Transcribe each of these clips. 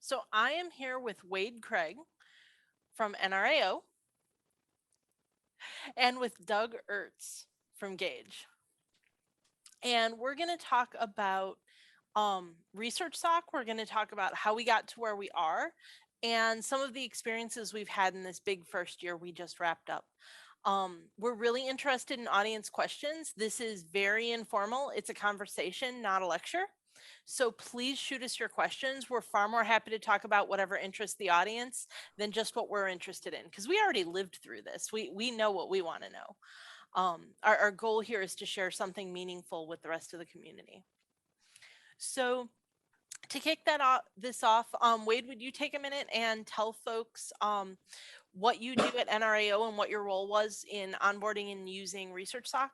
So I am here with Wade Craig from Nrao and with Doug Ertz from Gauge. And we're going to talk about ResearchSOC. We're going to talk about how we got to where we are and some of the experiences we've had in this big first year we just wrapped up. We're really interested in audience questions. This is very informal. It's a conversation, not a lecture. So please shoot us your questions. We're far more happy to talk about whatever interests the audience than just what we're interested in, because we already lived through this. We know what we want to know. Our goal here is to share something meaningful with the rest of the community. So to kick this off, Wade, would you take a minute and tell folks what you do at Nrao and what your role was in onboarding and using ResearchSOC?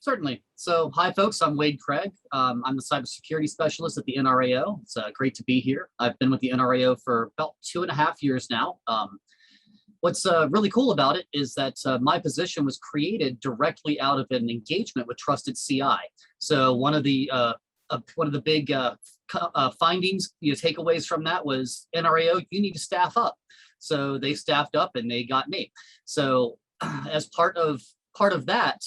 Certainly. So, hi, folks. I'm Wade Craig. I'm the cybersecurity specialist at the Nrao. It's great to be here. I've been with the Nrao for about 2.5 years now. What's really cool about it is that my position was created directly out of an engagement with Trusted CI. So one of the big findings, takeaways from that was Nrao, you need to staff up. So they staffed up and they got me. So as part of that,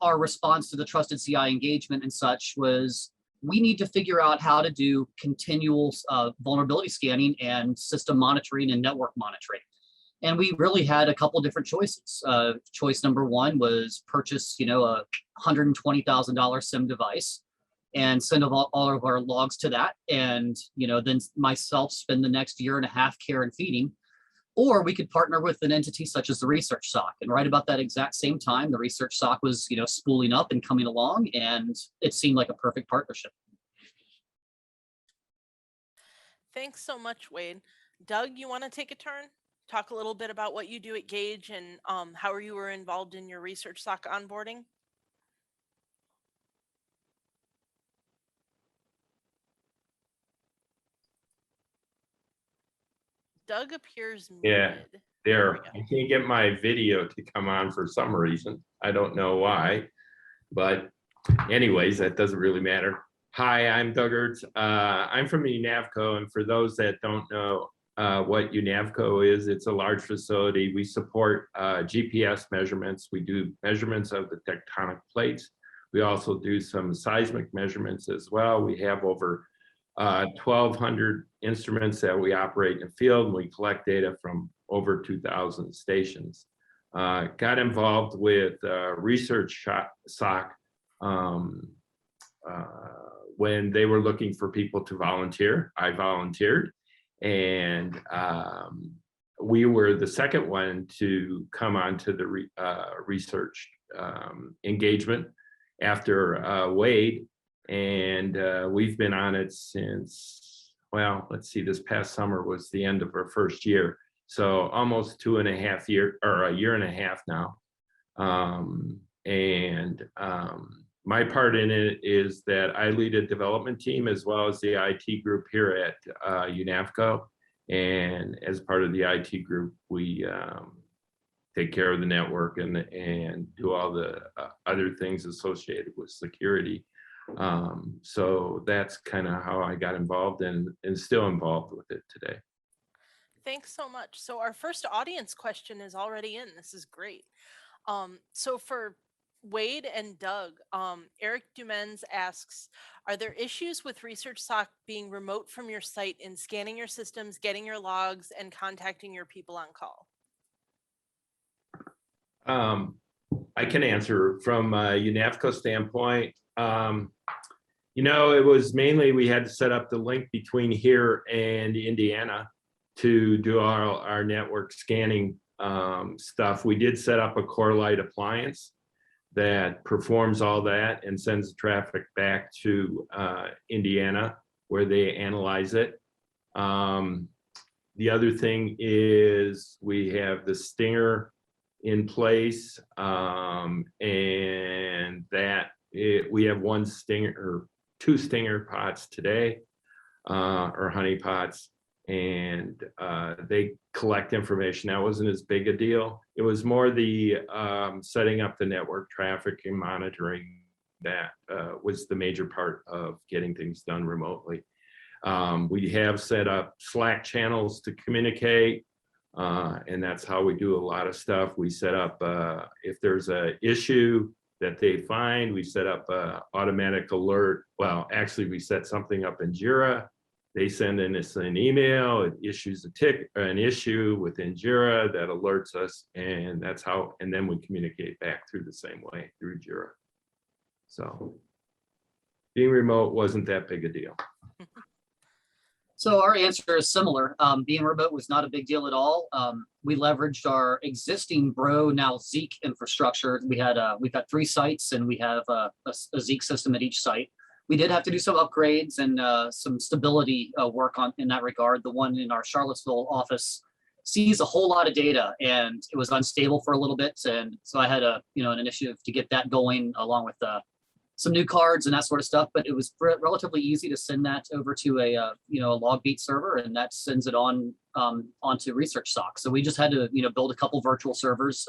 our response to the Trusted CI engagement and such was, we need to figure out how to do continual vulnerability scanning and system monitoring and network monitoring. And we really had a couple different choices. Choice number one was purchase, a $120,000 SIM device and send all of our logs to that. And, then myself spend the next 1.5 years care and feeding. Or we could partner with an entity such as the ResearchSOC. And right about that exact same time, the ResearchSOC was, spooling up and coming along, and it seemed like a perfect partnership. Thanks so much, Wade. Doug, you want to take a turn? Talk a little bit about what you do at Gauge and how you were involved in your ResearchSOC onboarding. Doug appears muted. Yeah, there. I can't get my video to come on for some reason. I don't know why, but anyways, that doesn't really matter. Hi, I'm Doug Ertz. I'm from UNAVCO, and for those that don't know what UNAVCO is, it's a large facility. We support GPS measurements. We do measurements of the tectonic plates. We also do some seismic measurements as well. We have over 1,200 instruments that we operate in the field, and we collect data from over 2,000 stations. Got involved with ResearchSOC when they were looking for people to volunteer. I volunteered, and we were the second one to come onto the research engagement after Wade. And we've been on it since, well, let's see, this past summer was the end of our first year. So almost 2.5 years, or 1.5 years now. My part in it is that I lead a development team as well as the IT group here at UNAVCO. And as part of the IT group, we take care of the network and do all the other things associated with security. So that's kind of how I got involved and still involved with it today. Thanks so much. So our first audience question is already in. This is great. So for Wade and Doug, Eric Dumens asks, are there issues with ResearchSOC being remote from your site in scanning your systems, getting your logs, and contacting your people on call? I can answer from a UNAVCO standpoint. It was mainly we had to set up the link between here and Indiana to do our network scanning stuff. We did set up a core light appliance that performs all that and sends the traffic back to Indiana, where they analyze it. The other thing is we have the Stinger in place, and that we have one Stinger or 2 Stinger pots today, or honey pots, and they collect information. That wasn't as big a deal. It was more the setting up the network traffic and monitoring that was the major part of getting things done remotely. We have set up Slack channels to communicate, and that's how we do a lot of stuff. We set up, if there's an issue that they find, we set up an automatic alert. Well, actually, we set something up in Jira. They send in us an email, it issues an issue within Jira that alerts us, and that's how, and then we communicate back through the same way through Jira. So being remote wasn't that big a deal. So our answer is similar. Being remote was not a big deal at all. We leveraged our existing Bro, now Zeek infrastructure. We've got 3 sites, and we have a Zeek system at each site. We did have to do some upgrades and some stability work in that regard. The one in our Charlottesville office sees a whole lot of data, and it was unstable for a little bit. And so I had an initiative to get that going, along with some new cards and that sort of stuff. But it was relatively easy to send that over to a Logbeat server, and that sends it on onto ResearchSOC. So we just had to build a couple virtual servers.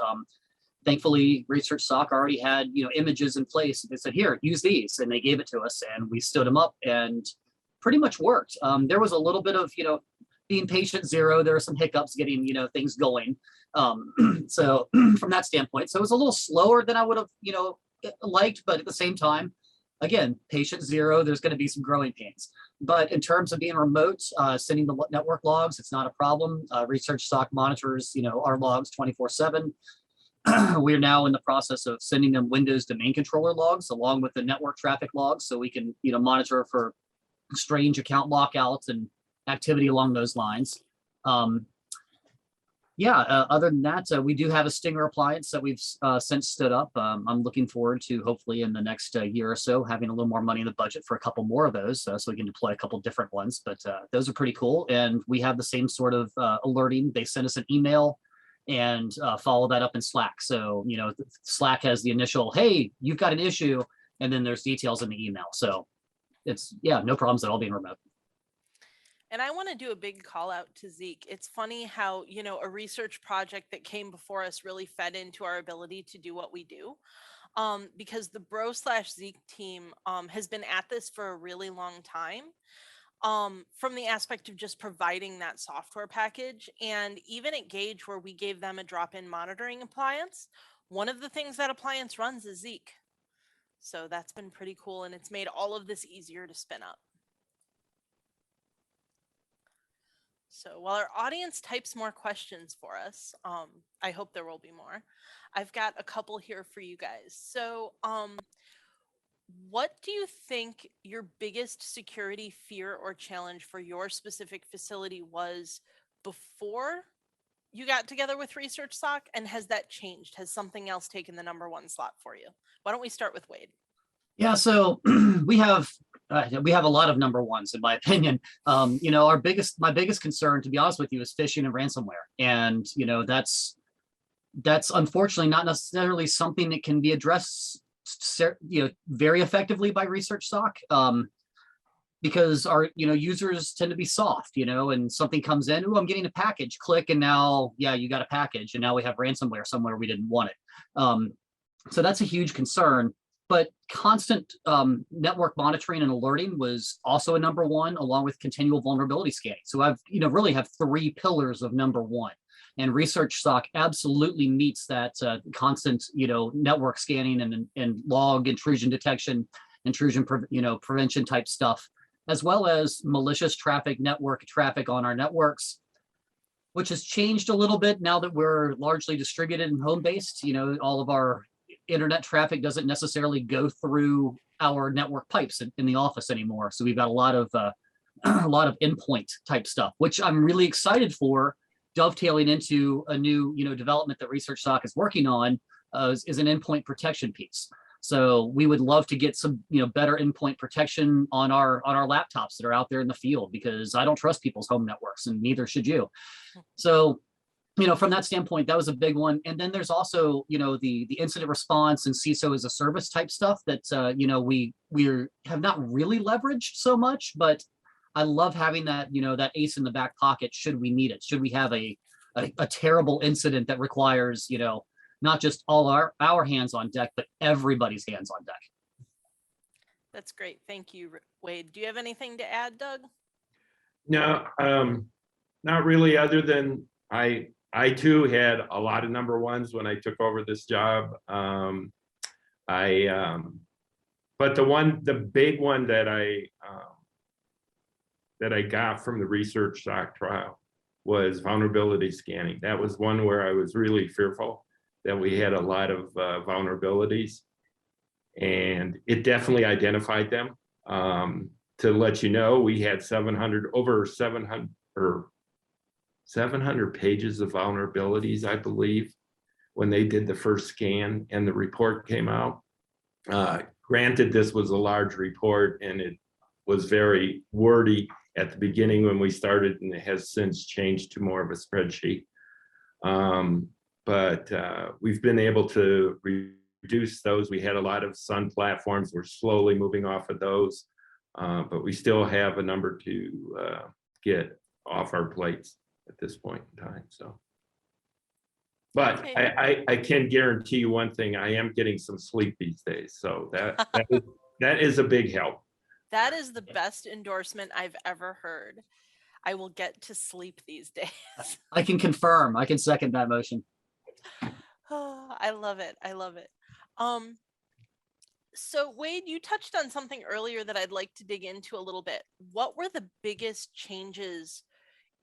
Thankfully, ResearchSOC already had images in place. They said, "Here, use these," and they gave it to us, and we stood them up, and pretty much worked. There was a little bit of being patient zero. There were some hiccups getting things going. So from that standpoint, so it was a little slower than I would have liked, but at the same time, again, patient zero. There's going to be some growing pains, but in terms of being remote, sending the network logs, it's not a problem. ResearchSOC monitors our logs 24/7. We're now in the process of sending them Windows domain controller logs along with the network traffic logs, so we can monitor for strange account lockouts and activity along those lines. Other than that, we do have a Stinger appliance that we've since stood up. I'm looking forward to hopefully in the next year or so having a little more money in the budget for a couple more of those, so we can deploy a couple different ones. But those are pretty cool, and we have the same sort of alerting. They send us an email and follow that up in Slack. So, Slack has the initial, "Hey, you've got an issue," and then there's details in the email. So it's, no problems at all being remote. And I want to do a big call out to Zeek. It's funny how, a research project that came before us really fed into our ability to do what we do. Because the Bro/Zeek team has been at this for a really long time. From the aspect of just providing that software package. And even at Gage, where we gave them a drop-in monitoring appliance, one of the things that appliance runs is Zeek. So that's been pretty cool, and it's made all of this easier to spin up. So while our audience types more questions for us, I hope there will be more. I've got a couple here for you guys. So what do you think your biggest security fear or challenge for your specific facility was before you got together with ResearchSOC, and has that changed? Has something else taken the #1 slot for you? Why don't we start with Wade? Yeah, so we have a lot of #1s in my opinion. My biggest concern, to be honest with you, is phishing and ransomware, and that's unfortunately not necessarily something that can be addressed very effectively by ResearchSOC, because our users tend to be soft, and something comes in, "Oh, I'm getting a package," click, and now you got a package, and now we have ransomware somewhere we didn't want it. So that's a huge concern. But constant network monitoring and alerting was also a #1, along with continual vulnerability scanning. So I've really have 3 pillars of #1. And ResearchSOC absolutely meets that constant, network scanning and log intrusion detection, intrusion, prevention type stuff, as well as malicious traffic, network traffic on our networks, which has changed a little bit now that we're largely distributed and home-based. All of our internet traffic doesn't necessarily go through our network pipes in the office anymore. So we've got a lot of endpoint type stuff, which I'm really excited for. Dovetailing into a new development that ResearchSOC is working on is an endpoint protection piece. So we would love to get some better endpoint protection on our laptops that are out there in the field, because I don't trust people's home networks, and neither should you. So from that standpoint, that was a big one. And then there's also the incident response and CISO as a service type stuff that we have not really leveraged so much, but I love having that, that ace in the back pocket should we need it. Should we have a terrible incident that requires, not just all our hands on deck, but everybody's hands on deck. That's great. Thank you, Wade. Do you have anything to add, Doug? No, not really, other than I too had a lot of number ones when I took over this job. But the big one that I got from the ResearchSOC trial was vulnerability scanning. That was one where I was really fearful that we had a lot of vulnerabilities, and it definitely identified them. To let you know, we had over 700 pages of vulnerabilities, I believe, when they did the first scan and the report came out. Granted, this was a large report and it was very wordy at the beginning when we started, and it has since changed to more of a spreadsheet. But we've been able to reduce those. We had a lot of Sun platforms. We're slowly moving off of those, but we still have a number to get off our plates at this point in time. So, but Okay. I can guarantee you one thing: I am getting some sleep these days. So that is a big help. That is the best endorsement I've ever heard. I will get to sleep these days. I can confirm. I can second that motion. Oh, I love it. I love it. So Wade, you touched on something earlier that I'd like to dig into a little bit. What were the biggest changes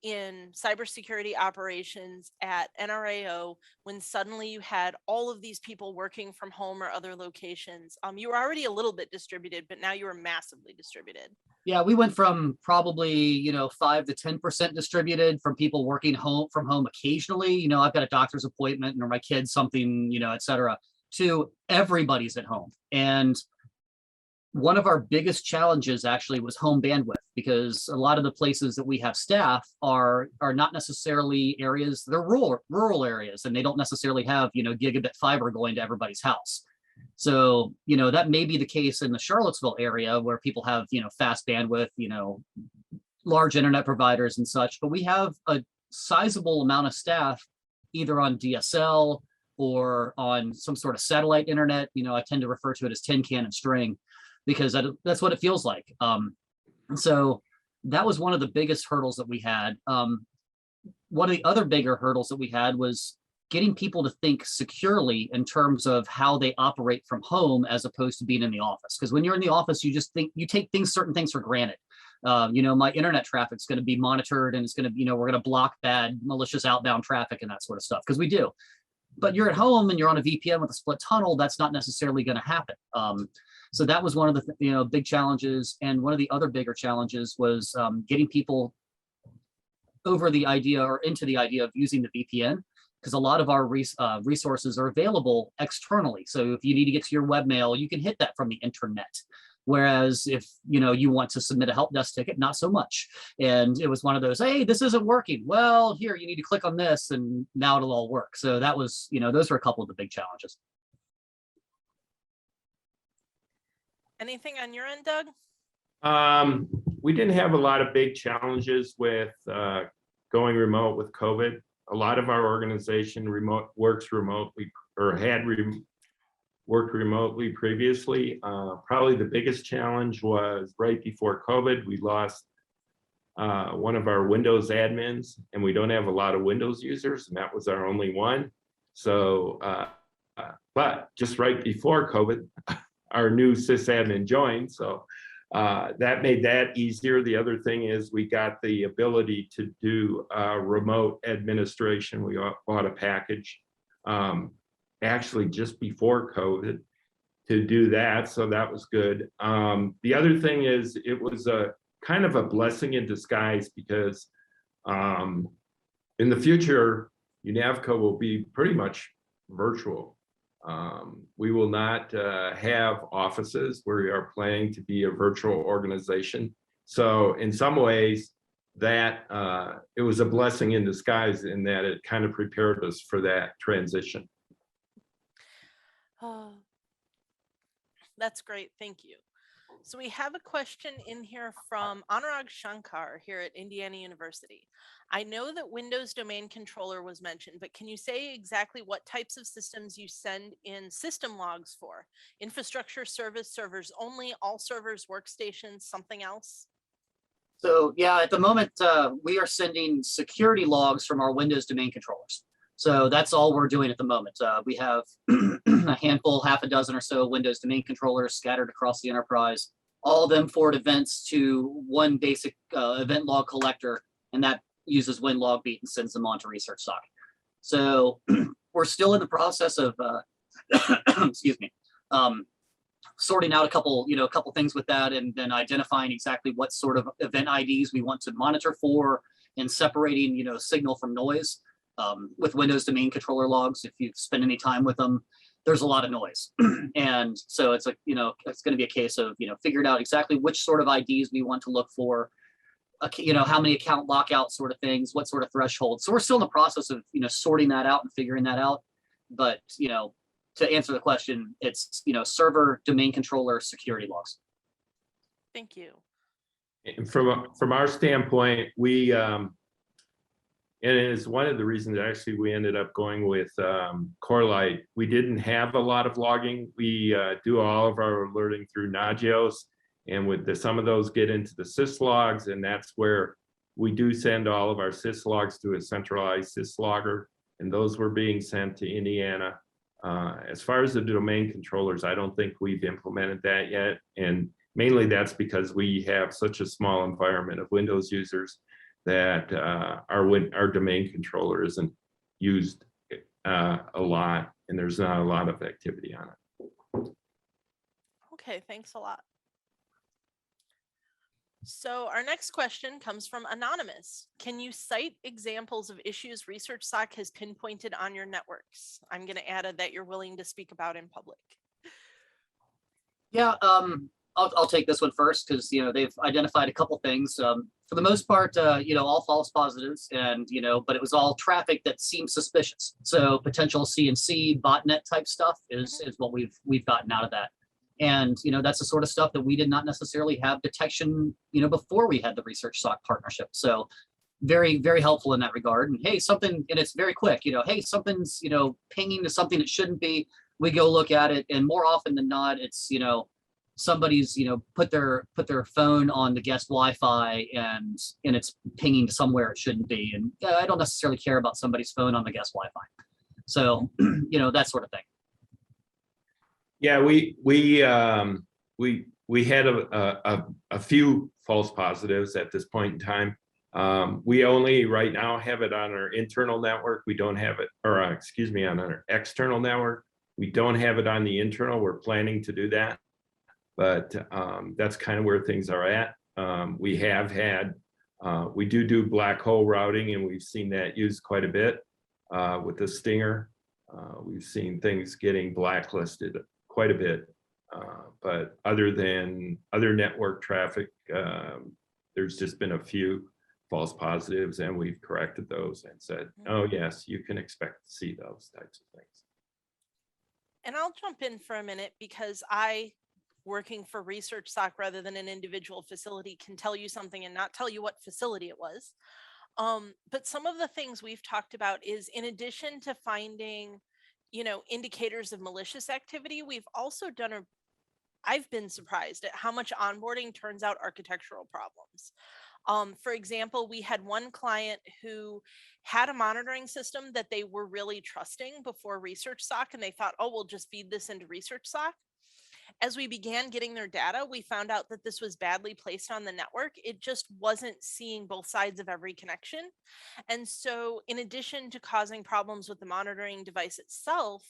in cybersecurity operations at NRAO when suddenly you had all of these people working from home or other locations? You were already a little bit distributed, but now you were massively distributed. Yeah, we went from probably 5 to 10% distributed, from people working from home occasionally. I've got a doctor's appointment or my kids something, et cetera, to everybody's at home. And one of our biggest challenges actually was home bandwidth, because a lot of the places that we have staff are not necessarily areas, they're rural areas, and they don't necessarily have gigabit fiber going to everybody's house. So that may be the case in the Charlottesville area where people have fast bandwidth, large internet providers and such, but we have a sizable amount of staff either on DSL or on some sort of satellite internet. I tend to refer to it as tin can and string, because that's what it feels like. So that was one of the biggest hurdles that we had. One of the other bigger hurdles that we had was getting people to think securely in terms of how they operate from home as opposed to being in the office. Because when you're in the office, you just think, you take certain things for granted. My internet traffic's going to be monitored, and it's going to, we're going to block bad, malicious outbound traffic and that sort of stuff, because we do. But you're at home and you're on a VPN with a split tunnel, that's not necessarily going to happen. So that was one of the big challenges. And one of the other bigger challenges was getting people over the idea or into the idea of using the VPN, because a lot of our resources are available externally. So if you need to get to your webmail, you can hit that from the internet. Whereas if you want to submit a help desk ticket, not so much. And it was one of those, hey, this isn't working. Well, here, you need to click on this and now it'll all work. So that was, those were a couple of the big challenges. Anything on your end, Doug? We didn't have a lot of big challenges with going remote with COVID. A lot of our organization works remotely, or had worked remotely previously. Probably the biggest challenge was right before COVID, we lost one of our Windows admins, and we don't have a lot of Windows users, and that was our only one. So, but just right before COVID, our new sysadmin joined, so that made that easier. The other thing is we got the ability to do remote administration. We bought a package actually just before COVID to do that, so that was good. The other thing is it was a kind of a blessing in disguise, because in the future, UNAVCO will be pretty much virtual. We will not have offices. We are planning to be a virtual organization. So in some ways, that it was a blessing in disguise in that it kind of prepared us for that transition. Oh, that's great. Thank you. So we have a question in here from Anurag Shankar here at Indiana University. I know that Windows Domain Controller was mentioned, but can you say exactly what types of systems you send in system logs for? Infrastructure, service, servers only, all servers, workstations, something else? So yeah, at the moment, we are sending security logs from our Windows domain controllers. So that's all we're doing at the moment. We have a handful, half a dozen or so Windows domain controllers scattered across the enterprise. All of them forward events to one basic event log collector, and that uses WinLogBeat and sends them on to ResearchSOC. So we're still in the process of, excuse me, sorting out a couple things with that, and then identifying exactly what sort of event IDs we want to monitor for, and separating, signal from noise. With Windows domain controller logs, if you spend any time with them, there's a lot of noise. And so it's it's going to be a case of, figuring out exactly which sort of IDs we want to look for, how many account lockout sort of things, what sort of thresholds. So we're still in the process of, sorting that out and figuring that out. But, to answer the question, it's, server domain controller security logs. Thank you. And from our standpoint, we, and it is one of the reasons actually we ended up going with Corelight. We didn't have a lot of logging. We do all of our alerting through Nagios, and with some of those get into the syslogs, and that's where we do send all of our syslogs to a centralized syslogger, and those were being sent to Indiana. As far as the domain controllers, I don't think we've implemented that yet, and mainly that's because we have such a small environment of Windows users that our domain controller isn't used a lot, and there's not a lot of activity on it. Okay, thanks a lot. So our next question comes from Anonymous. Can you cite examples of issues ResearchSOC has pinpointed on your networks? I'm going to add that you're willing to speak about in public. Yeah, I'll take this one first, because they've identified a couple things. For the most part, all false positives, and but it was all traffic that seemed suspicious. So potential CNC botnet type stuff is what we've gotten out of that. And that's the sort of stuff that we did not necessarily have detection before we had the ResearchSOC partnership. So very, very helpful in that regard. And hey, something, and it's very quick. Hey, something's pinging to something it shouldn't be. We go look at it, and more often than not, it's somebody's put their phone on the guest Wi-Fi, and it's pinging to somewhere it shouldn't be. And I don't necessarily care about somebody's phone on the guest Wi-Fi. So that sort of thing. Yeah, we had a few false positives at this point in time. We only right now have it on our internal network. We don't have it, or excuse me, on our external network. We don't have it on the internal. We're planning to do that, but that's kind of where things are at. We have had, we do black hole routing, and we've seen that used quite a bit with the Stinger. We've seen things getting blacklisted quite a bit, but other than other network traffic, there's just been a few false positives, and we've corrected those and said, oh yes, you can expect to see those types of things. And I'll jump in for a minute, because I, working for ResearchSOC rather than an individual facility, can tell you something and not tell you what facility it was. But some of the things we've talked about is, in addition to finding indicators of malicious activity, we've also done I've been surprised at how much onboarding turns out architectural problems. For example, we had one client who had a monitoring system that they were really trusting before ResearchSOC, and they thought, oh, we'll just feed this into ResearchSOC. As we began getting their data, we found out that this was badly placed on the network. It just wasn't seeing both sides of every connection. And so in addition to causing problems with the monitoring device itself,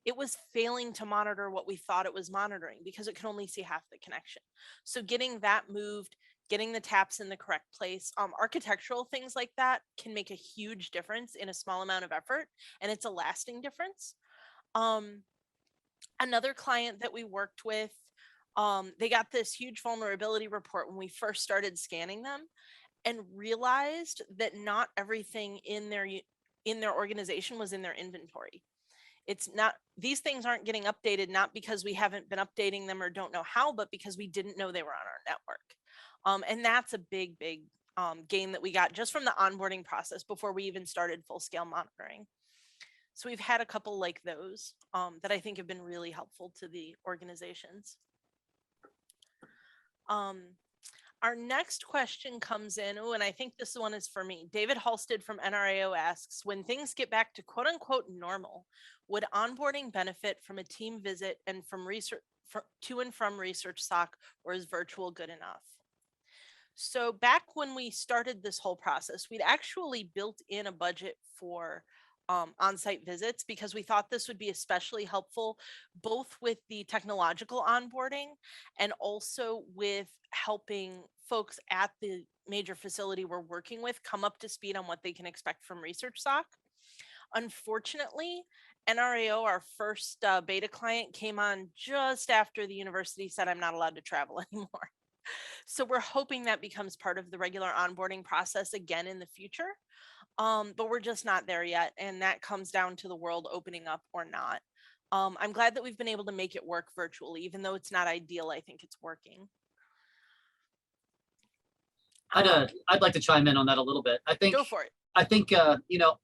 it was failing to monitor what we thought it was monitoring, because it could only see half the connection. So getting that moved, getting the taps in the correct place, architectural things like that can make a huge difference in a small amount of effort, and it's a lasting difference. Another client that we worked with, they got this huge vulnerability report when we first started scanning them, and realized that not everything in their organization was in their inventory. It's not, these things aren't getting updated, not because we haven't been updating them or don't know how, but because we didn't know they were on our network. And that's a big gain that we got just from the onboarding process before we even started full scale monitoring. So we've had a couple like those that I think have been really helpful to the organizations. Our next question comes in, and I think this one is for me. David Halstead from Nrao asks, when things get back to quote unquote normal, would onboarding benefit from a team visit and from research to and from ResearchSOC, or is virtual good enough? So back when we started this whole process, we'd actually built in a budget for on-site visits because we thought this would be especially helpful both with the technological onboarding and also with helping folks at the major facility we're working with come up to speed on what they can expect from ResearchSOC. Unfortunately, NRAO, our first beta client, came on just after the university said I'm not allowed to travel anymore. So we're hoping that becomes part of the regular onboarding process again in the future. But we're just not there yet. And that comes down to the world opening up or not. I'm glad that we've been able to make it work virtually, even though it's not ideal. I think it's working. I'd like to chime in on that a little bit. Go for it. I think,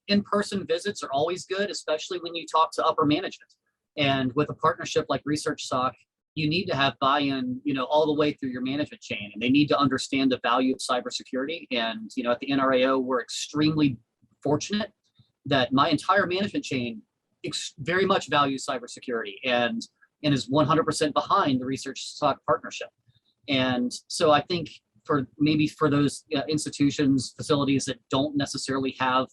in-person visits are always good, especially when you talk to upper management. And with a partnership like ResearchSOC, you need to have buy-in, all the way through your management chain, and they need to understand the value of cybersecurity. And, at the NRAO, we're extremely fortunate that my entire management chain very much values cybersecurity and is 100% behind the ResearchSOC partnership. And so I think for those institutions, facilities that don't necessarily have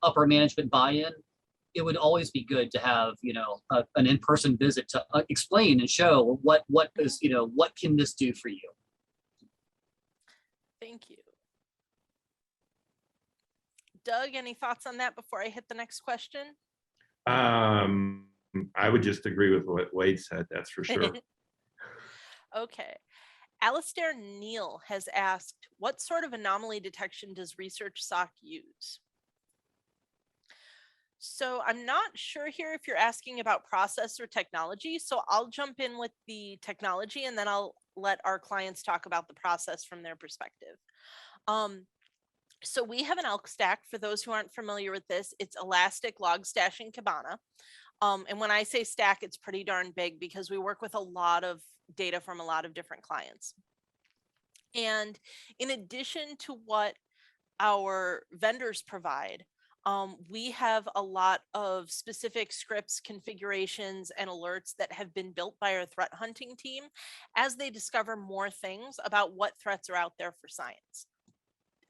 upper management buy-in, it would always be good to have, an in-person visit to explain and show what can this do for you. Thank you. Doug, any thoughts on that before I hit the next question? I would just agree with what Wade said, that's for sure. Okay. Alistair Neal has asked, what sort of anomaly detection does ResearchSOC use? So I'm not sure here if you're asking about process or technology. So I'll jump in with the technology and then I'll let our clients talk about the process from their perspective. So we have an Elk Stack. For those who aren't familiar with this, it's Elastic, Logstash, and Kibana. And when I say stack, it's pretty darn big because we work with a lot of data from a lot of different clients. And in addition to what our vendors provide, we have a lot of specific scripts, configurations, and alerts that have been built by our threat hunting team as they discover more things about what threats are out there for science.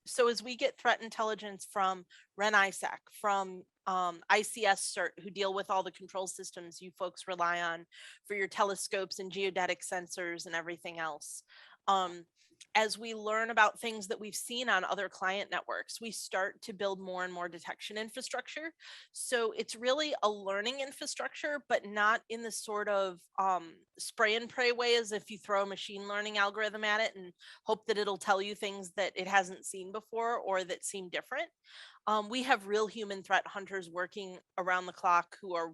So as we get threat intelligence from RenISAC, from ICS CERT, who deal with all the control systems you folks rely on for your telescopes and geodetic sensors and everything else, as we learn about things that we've seen on other client networks, we start to build more and more detection infrastructure. So it's really a learning infrastructure, but not in the sort of spray and pray way as if you throw a machine learning algorithm at it and hope that it'll tell you things that it hasn't seen before or that seem different. We have real human threat hunters working around the clock who are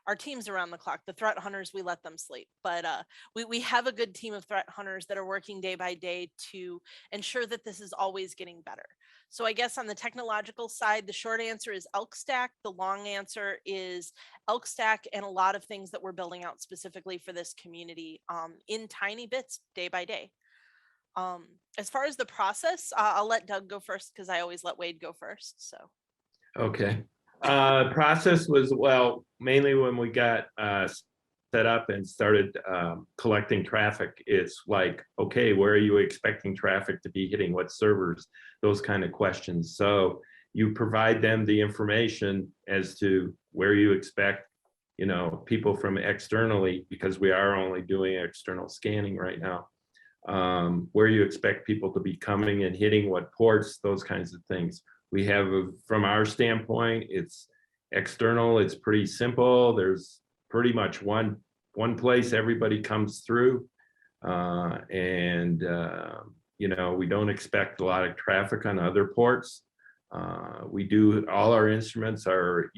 our team's around the clock. The threat hunters, we let them sleep, but we have a good team of threat hunters that are working day by day to ensure that this is always getting better. So I guess on the technological side, the short answer is Elk Stack. The long answer is Elk Stack and a lot of things that we're building out specifically for this community in tiny bits day by day. As far as the process, I'll let Doug go first because I always let Wade go first. So. Okay. Process was, well, mainly when we got set up and started collecting traffic, it's like, okay, where are you expecting traffic to be hitting, what servers, those kind of questions. So you provide them the information as to where you expect, people from externally, because we are only doing external scanning right now, where you expect people to be coming and hitting what ports, those kinds of things. We have, from our standpoint, it's external, it's pretty simple. There's pretty much one place everybody comes through. We don't expect a lot of traffic on other ports. All our instruments are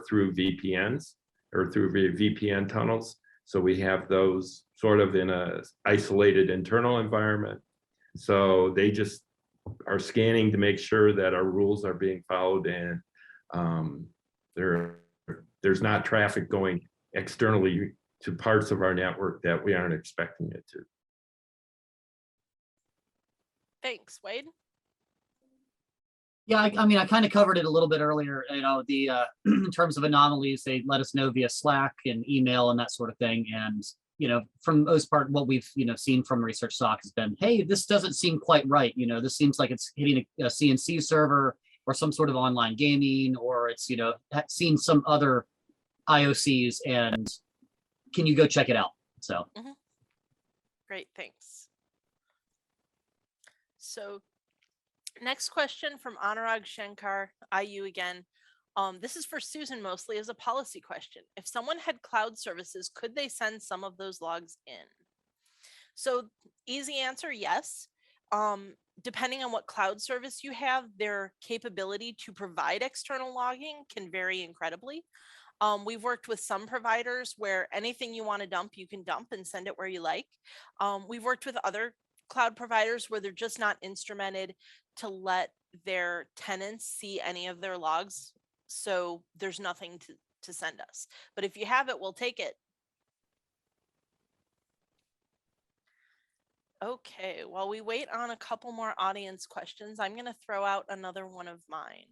through VPNs or through VPN tunnels. So we have those sort of in a isolated internal environment. So they just are scanning to make sure that our rules are being followed and there's not traffic going externally to parts of our network that we aren't expecting it to. Thanks, Wade. Yeah, I mean, I kind of covered it a little bit earlier. You know, the in terms of anomalies, they let us know via Slack and email and that sort of thing. And you know, from the most part, what we've seen from ResearchSOC has been, hey, this doesn't seem quite right. You know, this seems like it's hitting a CNC server or some sort of online gaming, or it's seen some other IOCs. And can you go check it out? So. Great, thanks. So next question from Anurag Shankar, IU again. This is for Susan mostly as a policy question. If someone had cloud services, could they send some of those logs in? So easy answer, yes. Depending on what cloud service you have, their capability to provide external logging can vary incredibly. We've worked with some providers where anything you want to dump, you can dump and send it where you like. We've worked with other cloud providers where they're just not instrumented to let their tenants see any of their logs. So there's nothing to send us. But if you have it, we'll take it. Okay, while we wait on a couple more audience questions, I'm going to throw out another one of mine.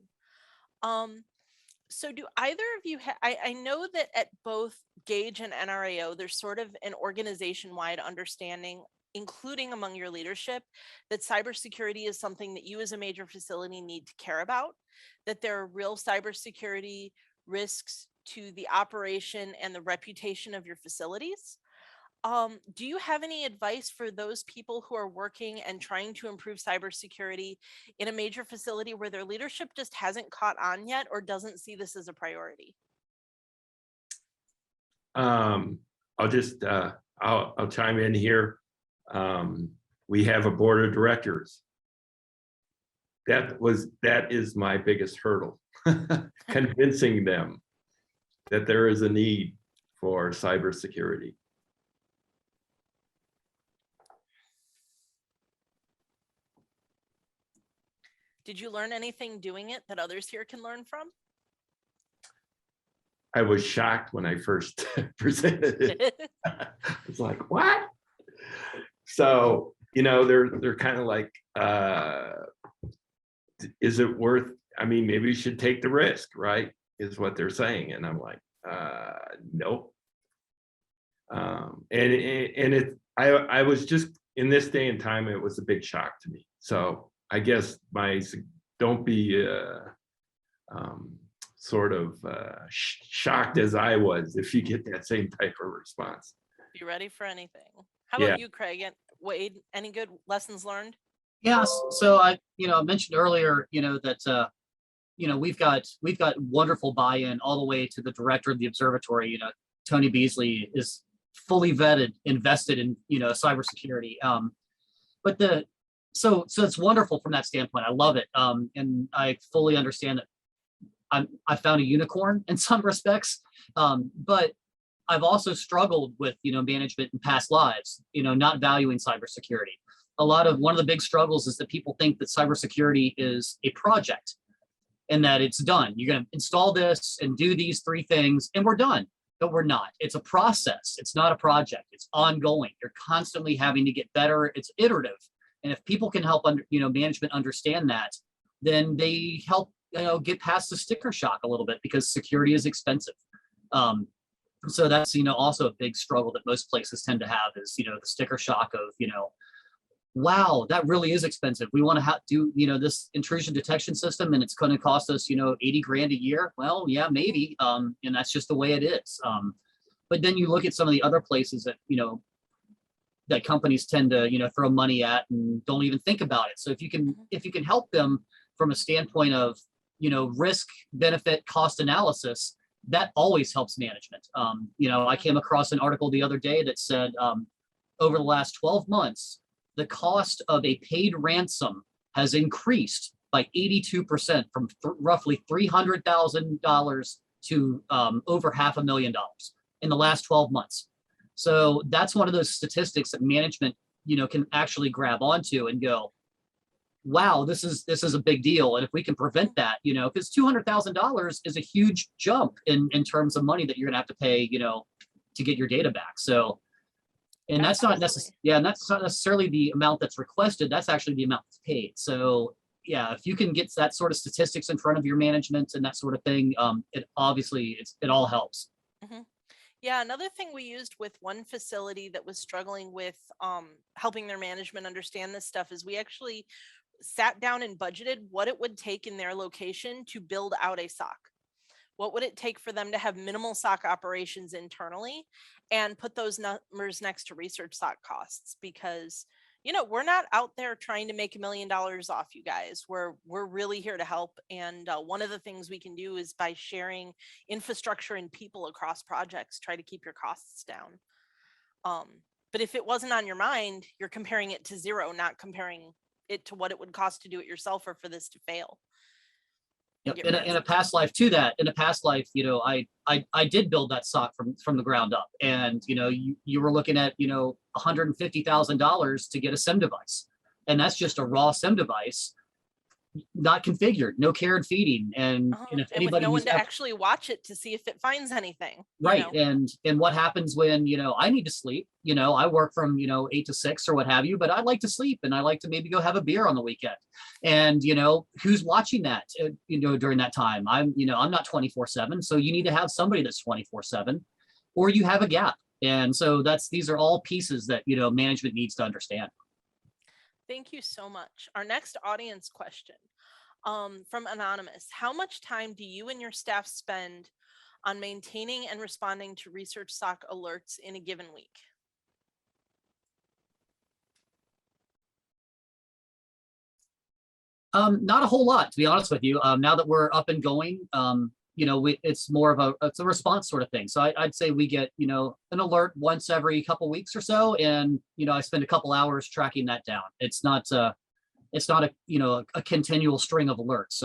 So do either of you I know that at both Gage and NRAO, there's sort of an organization-wide understanding, including among your leadership, that cybersecurity is something that you as a major facility need to care about, that there are real cybersecurity risks to the operation and the reputation of your facilities. Do you have any advice for those people who are working and trying to improve cybersecurity in a major facility where their leadership just hasn't caught on yet or doesn't see this as a priority? I'll just I'll chime in here. We have a board of directors. That is my biggest hurdle, convincing them that there is a need for cybersecurity. Did you learn anything doing it that others here can learn from? I was shocked when I first presented it. It's like, what? So, they're kind of like, is it worth, I mean, maybe we should take the risk, right? Is what they're saying. And I'm like, nope. I was just, in this day and time, it was a big shock to me. So I guess don't be sort of shocked as I was if you get that same type of response. Be ready for anything. How about you, Craig and Wade? Any good lessons learned? Yes. So I mentioned earlier, that we've got wonderful buy-in all the way to the director of the observatory. Tony Beasley is fully vetted, invested in cybersecurity. But so it's wonderful from that standpoint. I love it, and I fully understand that I found a unicorn in some respects, but I've also struggled with management in past lives, not valuing cybersecurity. One of the big struggles is that people think that cybersecurity is a project and that it's done. You're going to install this and do these 3 things and we're done. But we're not. It's a process. It's not a project. It's ongoing. You're constantly having to get better. It's iterative. And if people can help management understand that, then they help get past the sticker shock a little bit, because security is expensive. So that's also a big struggle that most places tend to have is the sticker shock of wow, that really is expensive. We want to do this intrusion detection system, and it's going to cost us 80 grand a year. Well, yeah, maybe, and that's just the way it is. But then you look at some of the other places that that companies tend to throw money at and don't even think about it. So if you can help them from a standpoint of risk, benefit, cost analysis, that always helps management. I came across an article the other day that said over the last 12 months, the cost of a paid ransom has increased by 82%, from roughly $300,000 to over $500,000 in the last 12 months. So that's one of those statistics that management, can actually grab onto and go, wow, this is a big deal. And if we can prevent that, because $200,000 is a huge jump in terms of money that you're gonna have to pay, to get your data back. So And that's not Absolutely. and that's not necessarily the amount that's requested. That's actually the amount that's paid. So yeah, if you can get that sort of statistics in front of your management and that sort of thing, it obviously it all helps. Mhm. Yeah, another thing we used with one facility that was struggling with helping their management understand this stuff is we actually sat down and budgeted what it would take in their location to build out a SOC. What would it take for them to have minimal SOC operations internally, and put those numbers next to research SOC costs? Because, you know, we're not out there trying to make $1 million off you guys. We're really here to help. And one of the things we can do is by sharing infrastructure and people across projects, try to keep your costs down. But if it wasn't on your mind, you're comparing it to zero, not comparing it to what it would cost to do it yourself or for this to fail. Yep. In a past life to that, in a past life, you know, I did build that SOC from the ground up, and you know, you were looking at, you know, $150,000 to get a SIM device, and that's just a raw SIM device, not configured, no care and feeding, and if And with anybody no one who's to actually watch it to see if it finds anything. right, You know? and what happens when, you know, I need to sleep, you know, I work from, you know, 8 to 6 or what have you, but I like to sleep and I like to maybe go have a beer on the weekend, and you know, who's watching that, you know, during that time? I'm, you know, I'm not 24/7, so you need to have somebody that's 24/7, or you have a gap. And so these are all pieces that, you know, management needs to understand. Thank you so much. Our next audience question from Anonymous: how much time do you and your staff spend on maintaining and responding to research SOC alerts in a given week? Not a whole lot, to be honest with you. Now that we're up and going, you know, it's more of it's a response sort of thing. So I'd say we get, you know, an alert once every couple weeks or so, and you know, I spend a couple hours tracking that down. It's not a you know, a continual string of alerts.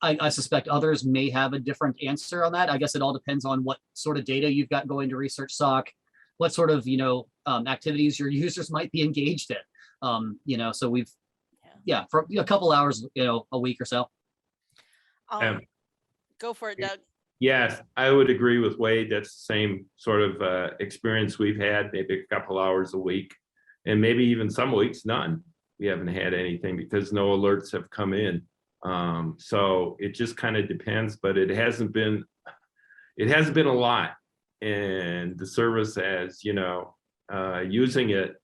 I suspect others may have a different answer on that. I guess it all depends on what sort of data you've got going to ResearchSOC, what sort of, you know, activities your users might be engaged in. You know, so we've yeah, for a couple hours, you know, a week or so. Go for it, Doug. Yes, I would agree with Wade. That's the same sort of experience we've had, maybe a couple hours a week, and maybe even some weeks none. We haven't had anything because no alerts have come in. So it just kind of depends, but it hasn't been a lot. And the service, as you know, using it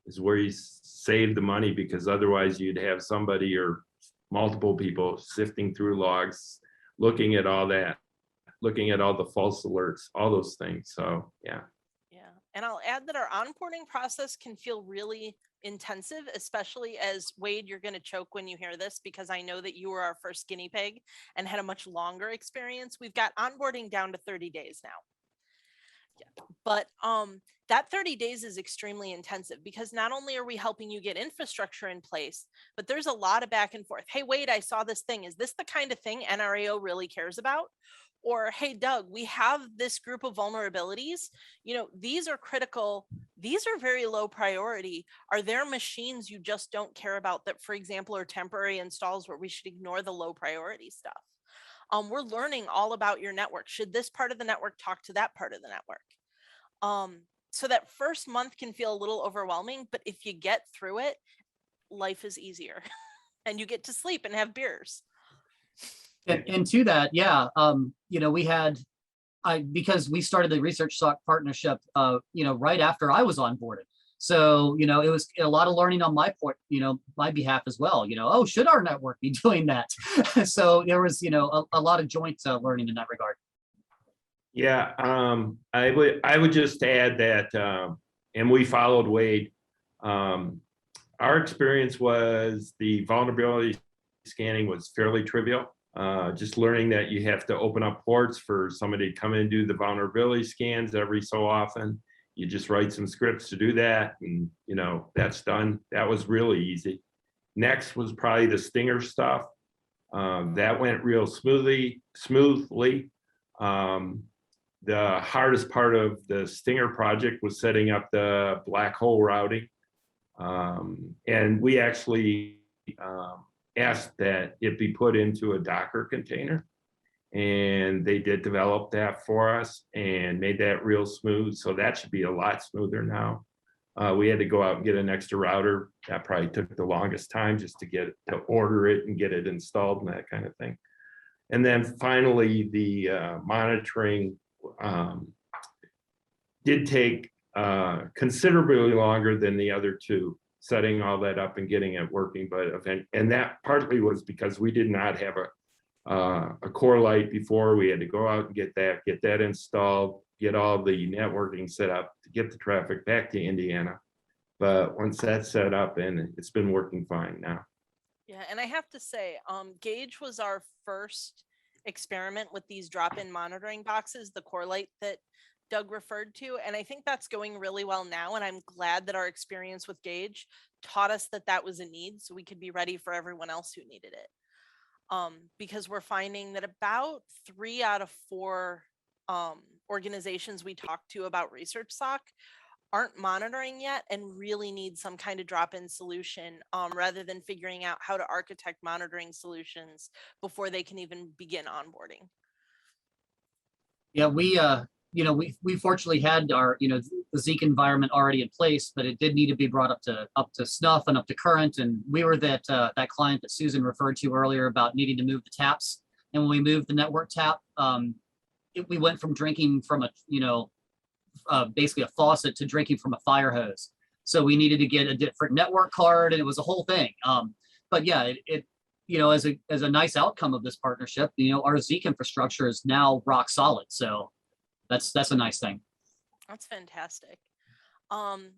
is where you save the money, because otherwise you'd have somebody or multiple people sifting through logs, looking at all that, looking at all the false alerts, all those things. So yeah. Yeah. And I'll add that our onboarding process can feel really intensive, especially as Wade, you're going to choke when you hear this, because I know that you were our first guinea pig and had a much longer experience. We've got onboarding down to 30 days now. Yeah. But that 30 days is extremely intensive, because not only are we helping you get infrastructure in place, but there's a lot of back and forth. Hey, Wade, I saw this thing. Is this the kind of thing NRAO really cares about? Or, hey, Doug, we have this group of vulnerabilities. You know, these are critical. These are very low priority. Are there machines you just don't care about that, for example, are temporary installs where we should ignore the low priority stuff? We're learning all about your network. Should this part of the network talk to that part of the network? So that first month can feel a little overwhelming, but if you get through it, life is easier and you get to sleep and have beers. And to that, yeah, you know, because we started the ResearchSOC partnership, you know, right after I was onboarded. So, you know, it was a lot of learning on my part, you know, my behalf as well. You know, oh, should our network be doing that? So there was, you know, a lot of joint learning in that regard. Yeah, I would just add that, and we followed Wade. Our experience was the vulnerability scanning was fairly trivial. Just learning that you have to open up ports for somebody to come in and do the vulnerability scans every so often. You just write some scripts to do that, and you know, that's done. That was really easy. Next was probably the Stinger stuff. That went real smoothly. The hardest part of the Stinger project was setting up the black hole routing. And we actually asked that it be put into a Docker container. And they did develop that for us and made that real smooth. So that should be a lot smoother now. We had to go out and get an extra router. That probably took the longest time just to get it, to order it and get it installed and that kind of thing. And then finally, the monitoring did take considerably longer than the other two, setting all that up and getting it working. And that partly was because we did not have a core light before. We had to go out and get that installed, get all the networking set up to get the traffic back to Indiana. But once that's set up, and it's been working fine now. Yeah, and I have to say, Gage was our first experiment with these drop-in monitoring boxes, the core light that Doug referred to, and I think that's going really well now, and I'm glad that our experience with Gage taught us that that was a need, so we could be ready for everyone else who needed it. Because we're finding that about 3 out of 4 organizations we talk to about ResearchSOC aren't monitoring yet and really need some kind of drop-in solution, rather than figuring out how to architect monitoring solutions before they can even begin onboarding. Yeah, we fortunately had our, the Zeek environment already in place, but it did need to be brought up to snuff and up to current. And we were that client that Susan referred to earlier about needing to move the taps. And when we moved the network tap, we went from drinking from basically a faucet to drinking from a fire hose. So we needed to get a different network card, and it was a whole thing. But yeah, as a nice outcome of this partnership, our Zeek infrastructure is now rock solid. So that's a nice thing. That's fantastic. An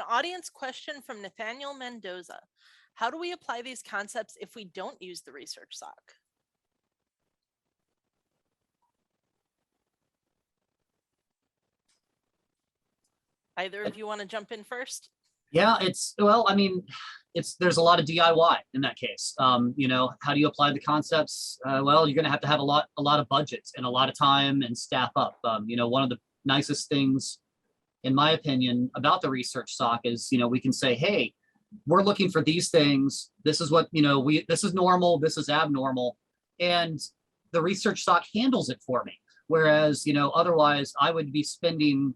audience question from Nathaniel Mendoza. How do we apply these concepts if we don't use the ResearchSOC? Either of you want to jump in first? Yeah, there's a lot of DIY in that case. How do you apply the concepts? Well, you're going to have a lot of budgets and a lot of time and staff up. One of the nicest things, in my opinion, about the ResearchSOC is, we can say, hey, we're looking for these things. This is what, this is normal, this is abnormal. And the ResearchSOC handles it for me. Whereas, otherwise I would be spending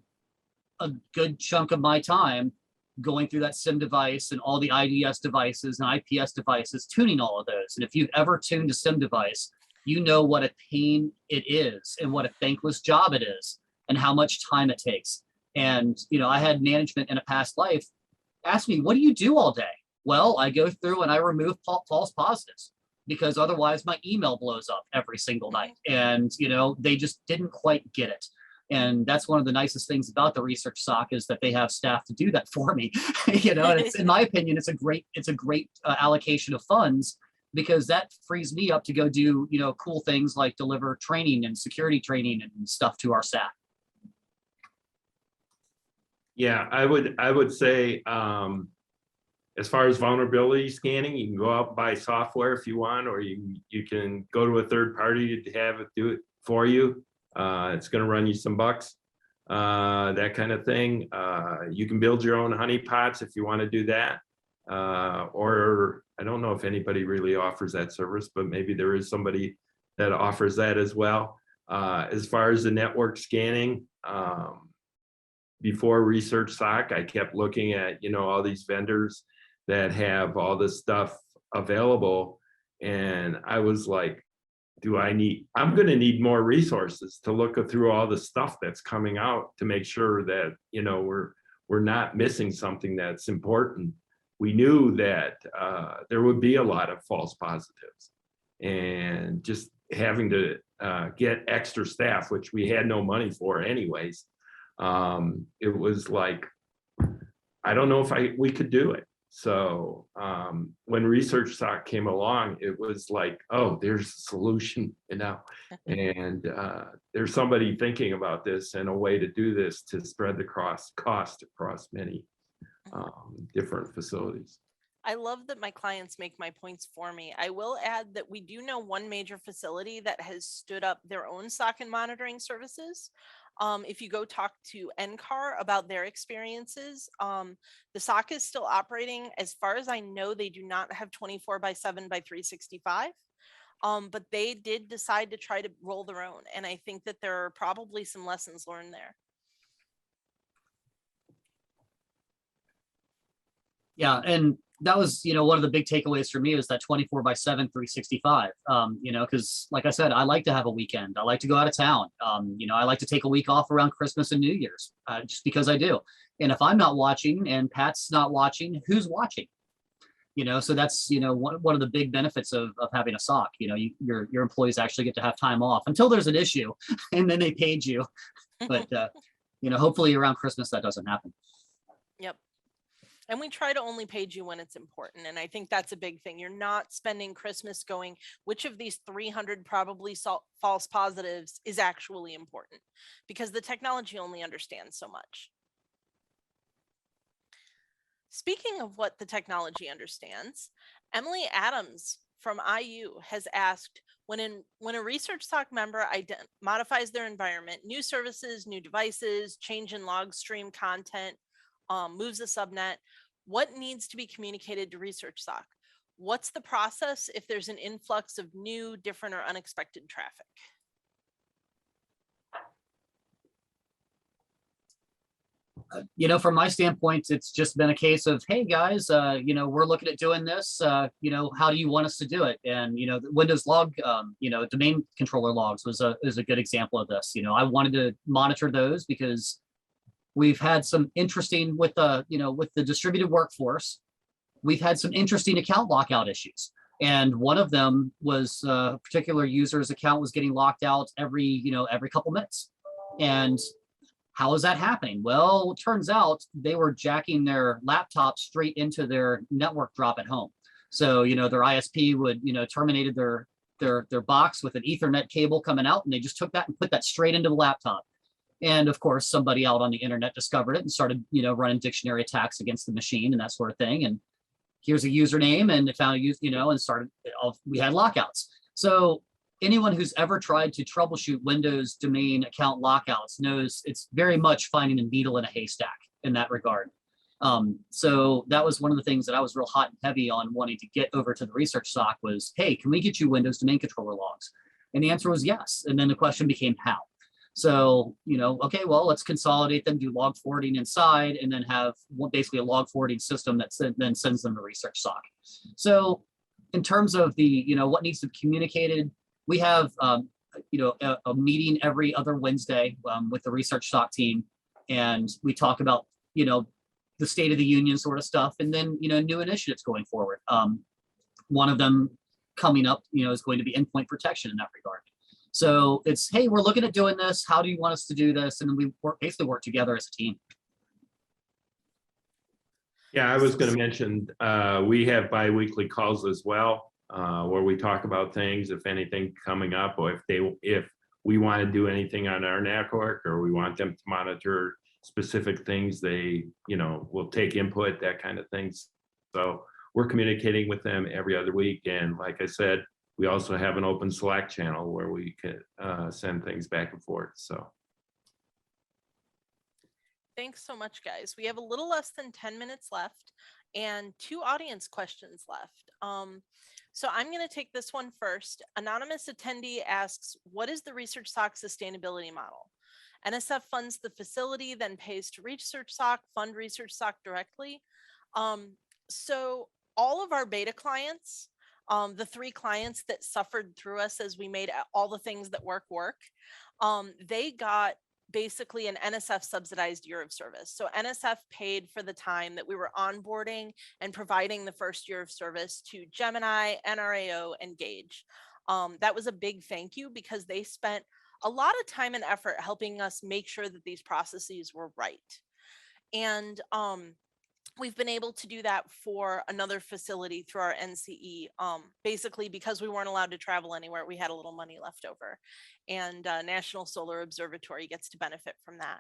a good chunk of my time going through that SIM device and all the IDS devices and IPS devices, tuning all of those. And if you've ever tuned a SIM device, you know what a pain it is and what a thankless job it is and how much time it takes. And, I had management in a past life ask me, what do you do all day? Well, I go through and I remove false positives because otherwise my email blows up every single night. And, they just didn't quite get it. And that's one of the nicest things about the ResearchSOC is that they have staff to do that for me. And it's, in my opinion, it's a great allocation of funds because that frees me up to go do, cool things like deliver training and security training and stuff to our staff. Yeah, I would say, as far as vulnerability scanning, you can go out and buy software if you want, or you can go to a third party to have it do it for you. It's going to run you some bucks, that kind of thing. You can build your own honeypots if you want to do that. Or I don't know if anybody really offers that service, but maybe there is somebody that offers that as well. As far as the network scanning, before ResearchSOC, I kept looking at, all these vendors that have all this stuff available. And I was like, I'm going to need more resources to look through all the stuff that's coming out to make sure that, we're not missing something that's important. We knew that there would be a lot of false positives, and just having to get extra staff, which we had no money for anyways. It was like, I don't know if we could do it. So when ResearchSOC came along, it was like, oh, there's a solution, and there's somebody thinking about this and a way to do this to spread the cost across many different facilities. I love that my clients make my points for me. I will add that we do know one major facility that has stood up their own SOC and monitoring services. If you go talk to NCAR about their experiences, the SOC is still operating. As far as I know, they do not have 24/7/365, but they did decide to try to roll their own. And I think that there are probably some lessons learned there. Yeah, and that was, one of the big takeaways for me is that 24/7, 365. Because like I said, I like to have a weekend. I like to go out of town. I like to take a week off around Christmas and New Year's, just because I do. And if I'm not watching and Pat's not watching, who's watching? So that's, one of the big benefits of having a SOC. Your employees actually get to have time off until there's an issue, and then they paid you. But hopefully around Christmas that doesn't happen. Yep. And we try to only page you when it's important. And I think that's a big thing. You're not spending Christmas going, which of these 300 probably false positives is actually important, because the technology only understands so much. Speaking of what the technology understands, Emily Adams from IU has asked, when a ResearchSOC member modifies their environment, new services, new devices, change in log stream content, moves a subnet, what needs to be communicated to ResearchSOC? What's the process if there's an influx of new, different, or unexpected traffic? From my standpoint, it's just been a case of, hey guys, we're looking at doing this. How do you want us to do it? And the Windows log, domain controller logs is a good example of this. I wanted to monitor those because we've had some interesting with the distributed workforce. We've had some interesting account lockout issues. And one of them was a particular user's account was getting locked out every couple minutes. And how is that happening? Well, it turns out they were jacking their laptop straight into their network drop at home. So, their ISP would, terminated their box with an Ethernet cable coming out, and they just took that and put that straight into the laptop. And of course, somebody out on the internet discovered it and started, running dictionary attacks against the machine and that sort of thing. And here's a username, and it found and started, we had lockouts. So anyone who's ever tried to troubleshoot Windows domain account lockouts knows it's very much finding a needle in a haystack in that regard. So that was one of the things that I was real hot and heavy on wanting to get over to the ResearchSOC was, hey, can we get you Windows domain controller logs? And the answer was yes. And then the question became how. So, okay, well, let's consolidate them, do log forwarding inside, and then have basically a log forwarding system that then sends them to ResearchSOC. So in terms of the, what needs to be communicated, we have, a meeting every other Wednesday with the ResearchSOC team, and we talk about, the state of the union sort of stuff, and then, new initiatives going forward. One of them coming up, is going to be endpoint protection in that regard. So it's, hey, we're looking at doing this. How do you want us to do this? And then we basically work together as a team. Yeah, I was going to mention, we have bi-weekly calls as well, where we talk about things, if anything coming up, or if we want to do anything on our network, or we want them to monitor specific things, they, will take input, that kind of things. So we're communicating with them every other week. And like I said, we also have an open Slack channel where we can send things back and forth. So. Thanks so much, guys. We have a little less than 10 minutes left and 2 audience questions left. So I'm going to take this one first. Anonymous attendee asks, what is the ResearchSOC sustainability model? NSF funds the facility, then pays to ResearchSOC, fund ResearchSOC directly. So all of our beta clients, the 3 clients that suffered through us as we made all the things that work, they got basically an NSF subsidized year of service. So NSF paid for the time that we were onboarding and providing the first year of service to Gemini, Nrao, and Gage. That was a big thank you because they spent a lot of time and effort helping us make sure that these processes were right. And we've been able to do that for another facility through our NCE, basically because we weren't allowed to travel anywhere. We had a little money left over, and National Solar Observatory gets to benefit from that.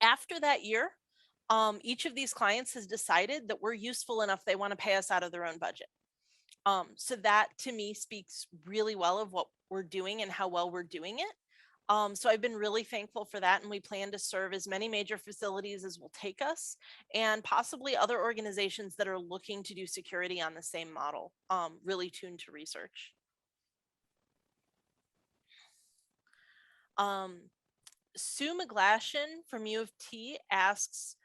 After that year, each of these clients has decided that we're useful enough they want to pay us out of their own budget. So that to me speaks really well of what we're doing and how well we're doing it. So I've been really thankful for that, and we plan to serve as many major facilities as will take us, and possibly other organizations that are looking to do security on the same model, really tuned to research. Sue McGlashan from U of T asks,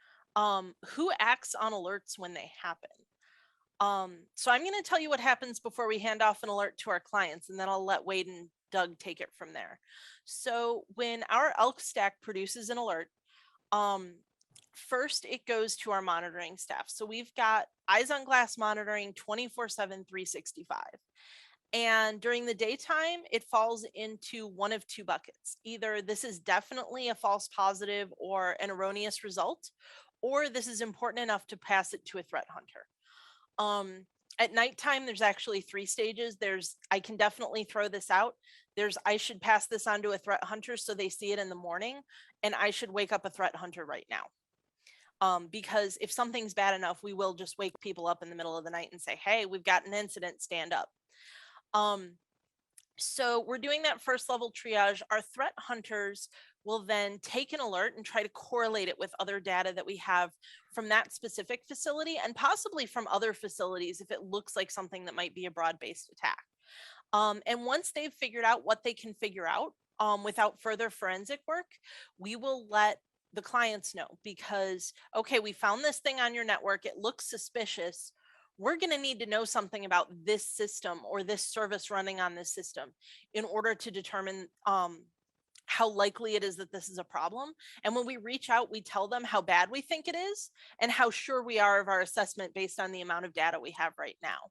who acts on alerts when they happen? So I'm going to tell you what happens before we hand off an alert to our clients, and then I'll let Wade and Doug take it from there. So when our Elk Stack produces an alert, first it goes to our monitoring staff. So we've got eyes on glass monitoring 24/7, 365. And during the daytime, it falls into one of two buckets. Either this is definitely a false positive or an erroneous result, or this is important enough to pass it to a threat hunter. At nighttime, there's actually 3 stages. There's, I can definitely throw this out. There's, I should pass this on to a threat hunter so they see it in the morning, and I should wake up a threat hunter right now. Because if something's bad enough, we will just wake people up in the middle of the night and say, hey, we've got an incident, stand up. So we're doing that first level triage. Our threat hunters will then take an alert and try to correlate it with other data that we have from that specific facility and possibly from other facilities if it looks like something that might be a broad-based attack. And once they've figured out what they can figure out without further forensic work, we will let the clients know because, okay, we found this thing on your network. It looks suspicious. We're going to need to know something about this system or this service running on this system in order to determine how likely it is that this is a problem. And when we reach out, we tell them how bad we think it is and how sure we are of our assessment based on the amount of data we have right now.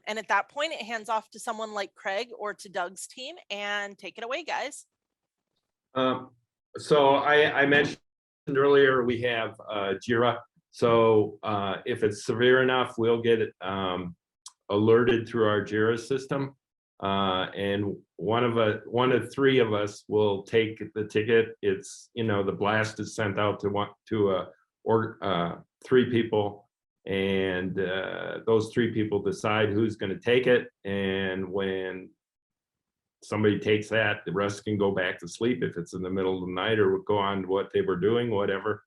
And at that point, it hands off to someone like Craig or to Doug's team, and take it away, guys. So I mentioned earlier we have JIRA. So if it's severe enough, we'll get it alerted through our JIRA system. And one of 3 of us will take the ticket. It's, the blast is sent out to 3 people, and those 3 people decide who's going to take it. And when somebody takes that, the rest can go back to sleep if it's in the middle of the night or go on to what they were doing, whatever,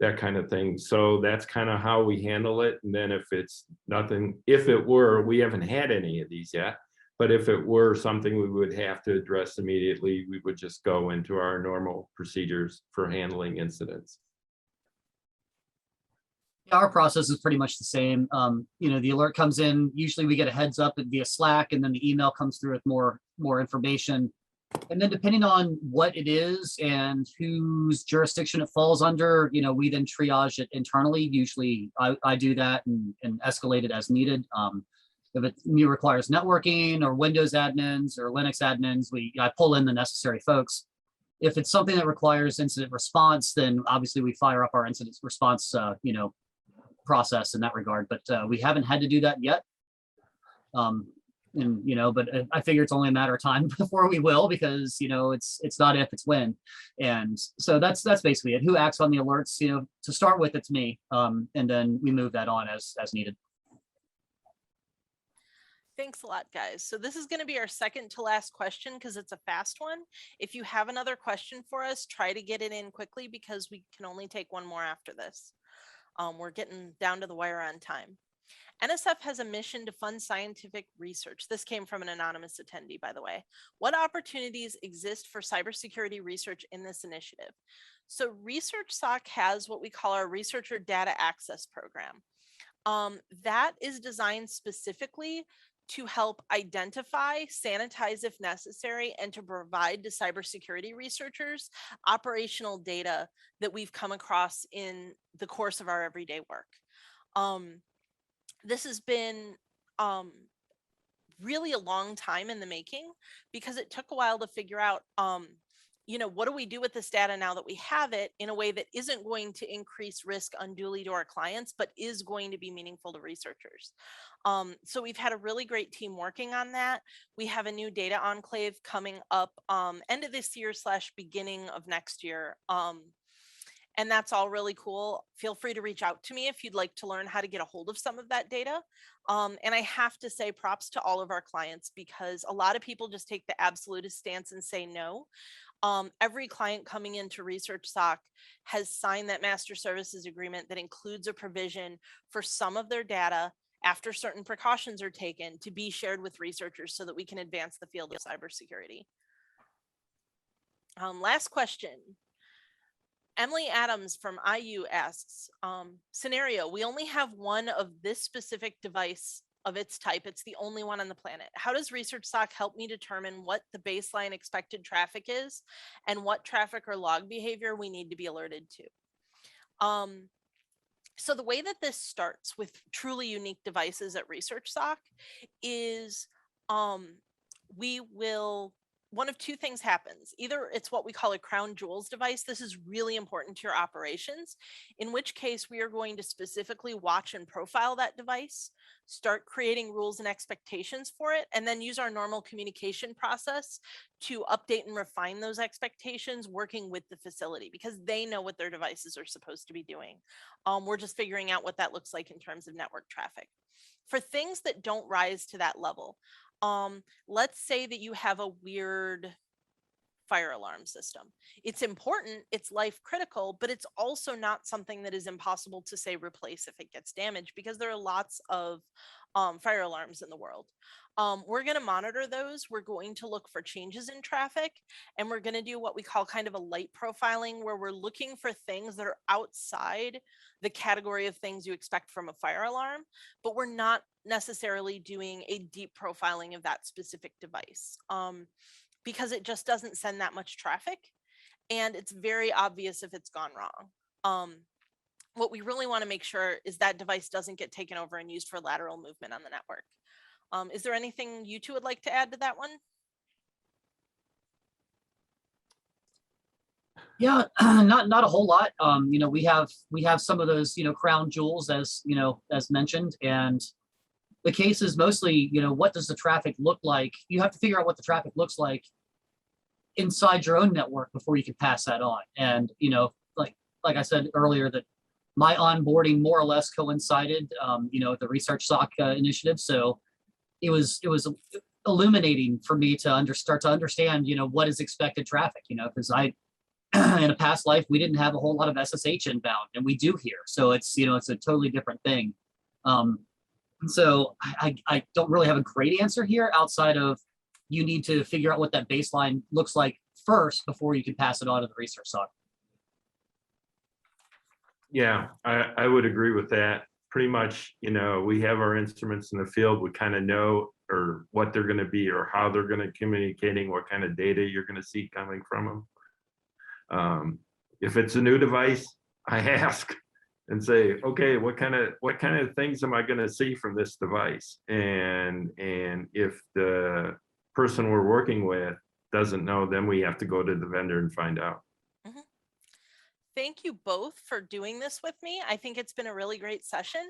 that kind of thing. So that's kind of how we handle it. And then if it's nothing, we haven't had any of these yet, but if it were something we would have to address immediately, we would just go into our normal procedures for handling incidents. Our process is pretty much the same. The alert comes in, usually we get a heads up via Slack, and then the email comes through with more information. And then depending on what it is and whose jurisdiction it falls under, we then triage it internally. Usually I do that and escalate it as needed. If it requires networking or Windows admins or Linux admins, I pull in the necessary folks. If it's something that requires incident response, then obviously we fire up our incident response, process in that regard. But we haven't had to do that yet. But I figure it's only a matter of time before we will, because it's not if, it's when. And so that's basically it. Who acts on the alerts? To start with, it's me, and then we move that on as needed. Thanks a lot, guys. So this is going to be our second to last question because it's a fast one. If you have another question for us, try to get it in quickly because we can only take one more after this. We're getting down to the wire on time. NSF has a mission to fund scientific research. This came from an anonymous attendee, by the way. What opportunities exist for cybersecurity research in this initiative? So ResearchSOC has what we call our Researcher Data Access Program. That is designed specifically to help identify, sanitize if necessary, and to provide to cybersecurity researchers operational data that we've come across in the course of our everyday work. This has been really a long time in the making because it took a while to figure out, what do we do with this data now that we have it in a way that isn't going to increase risk unduly to our clients, but is going to be meaningful to researchers. So we've had a really great team working on that. We have a new data enclave coming up end of this year / beginning of next year. And that's all really cool. Feel free to reach out to me if you'd like to learn how to get a hold of some of that data. And I have to say props to all of our clients because a lot of people just take the absolutist stance and say no. Every client coming into ResearchSOC has signed that master services agreement that includes a provision for some of their data after certain precautions are taken to be shared with researchers so that we can advance the field of cybersecurity. Last question. Emily Adams from IU asks, scenario, we only have one of this specific device of its type. It's the only one on the planet. How does ResearchSOC help me determine what the baseline expected traffic is and what traffic or log behavior we need to be alerted to? So the way that this starts with truly unique devices at ResearchSOC is one of two things happens. Either it's what we call a crown jewels device. This is really important to your operations, in which case we are going to specifically watch and profile that device, start creating rules and expectations for it, and then use our normal communication process to update and refine those expectations, working with the facility because they know what their devices are supposed to be doing. We're just figuring out what that looks like in terms of network traffic. For things that don't rise to that level, let's say that you have a weird fire alarm system. It's important, it's life critical, but it's also not something that is impossible to say replace if it gets damaged because there are lots of fire alarms in the world. We're going to monitor those. We're going to look for changes in traffic, and we're going to do what we call kind of a light profiling, where we're looking for things that are outside the category of things you expect from a fire alarm, but we're not necessarily doing a deep profiling of that specific device because it just doesn't send that much traffic, and it's very obvious if it's gone wrong. What we really want to make sure is that device doesn't get taken over and used for lateral movement on the network. Is there anything you two would like to add to that one? Yeah, not a whole lot. We have some of those, crown jewels as mentioned, and the case is mostly, what does the traffic look like? You have to figure out what the traffic looks like inside your own network before you can pass that on. And, like I said earlier, that my onboarding more or less coincided, the ResearchSOC initiative. So it was illuminating for me to start to understand, what is expected traffic, because in a past life, we didn't have a whole lot of SSH inbound, and we do here. So it's a totally different thing. So I don't really have a great answer here outside of you need to figure out what that baseline looks like first before you can pass it on to the ResearchSOC. Yeah, I would agree with that. Pretty much, we have our instruments in the field. We kind of know or what they're going to be or how they're going to communicating, what kind of data you're going to see coming from them. If it's a new device, I ask and say, okay, what kind of things am I going to see from this device? And if the person we're working with doesn't know, then we have to go to the vendor and find out. Mm-hmm. Thank you both for doing this with me. I think it's been a really great session.